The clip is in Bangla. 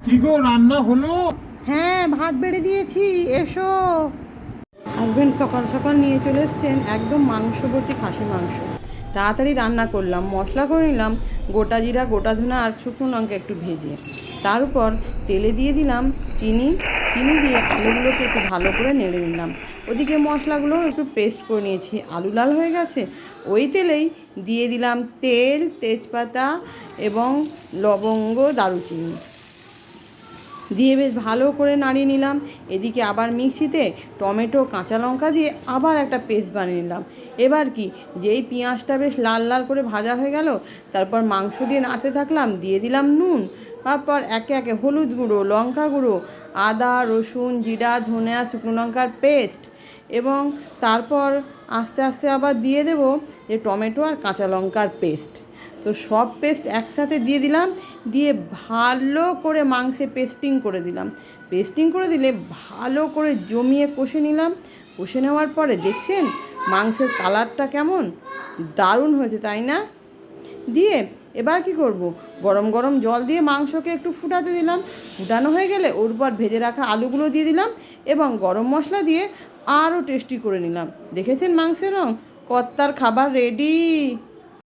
কি গো, রান্না হলো? হ্যাঁ, ভাত বেড়ে দিয়েছি, এসো। হাজবেন্ড সকাল সকাল নিয়ে চলে এসছেন একদম মাংস ভর্তি খাসি মাংস। তাড়াতাড়ি রান্না করলাম, মশলা করে নিলাম গোটা জিরা, গোটা ধনা আর শুকনো লঙ্কা একটু ভেজে। তার উপর তেলে দিয়ে দিলাম চিনি। চিনি দিয়ে আলুগুলোকে একটু ভালো করে নেড়ে নিলাম। ওদিকে মশলাগুলো একটু পেস্ট করে নিয়েছি, আলু লাল হয়ে গেছে। ওই তেলেই দিয়ে দিলাম তেল, তেজপাতা এবং লবঙ্গ, দারুচিনি দিয়ে বেশ ভালো করে নাড়িয়ে নিলাম। এদিকে আবার মিক্সিতে টমেটো, কাঁচা লঙ্কা দিয়ে আবার একটা পেস্ট বানিয়ে নিলাম। এবার কি, যেই পেঁয়াজটা বেশ লাল লাল করে ভাজা হয়ে গেল, তারপর মাংস দিয়ে নাড়তে থাকলাম, দিয়ে দিলাম নুন। তারপর একে একে হলুদ গুঁড়ো, লঙ্কা গুঁড়ো, আদা, রসুন, জিরা, ধনিয়া, শুকনো লঙ্কার পেস্ট, এবং তারপর আস্তে আস্তে আবার দিয়ে দেবো যে টমেটো আর কাঁচা লঙ্কার পেস্ট। তো সব পেস্ট একসাথে দিয়ে দিলাম, দিয়ে ভালো করে মাংসে পেস্টিং করে দিলাম। পেস্টিং করে দিলে ভালো করে জমিয়ে কষে নিলাম। কষে নেওয়ার পরে দেখছেন মাংসের কালারটা কেমন দারুণ হয়েছে, তাই না? দিয়ে এবার কি করব, গরম গরম জল দিয়ে মাংসকে একটু ফুটাতে দিলাম। ফুটানো হয়ে গেলে ওর উপর ভেজে রাখা আলুগুলো দিয়ে দিলাম এবং গরম মশলা দিয়ে আরও টেস্টি করে নিলাম। দেখেছেন মাংসের রং? কর্তার খাবার রেডি।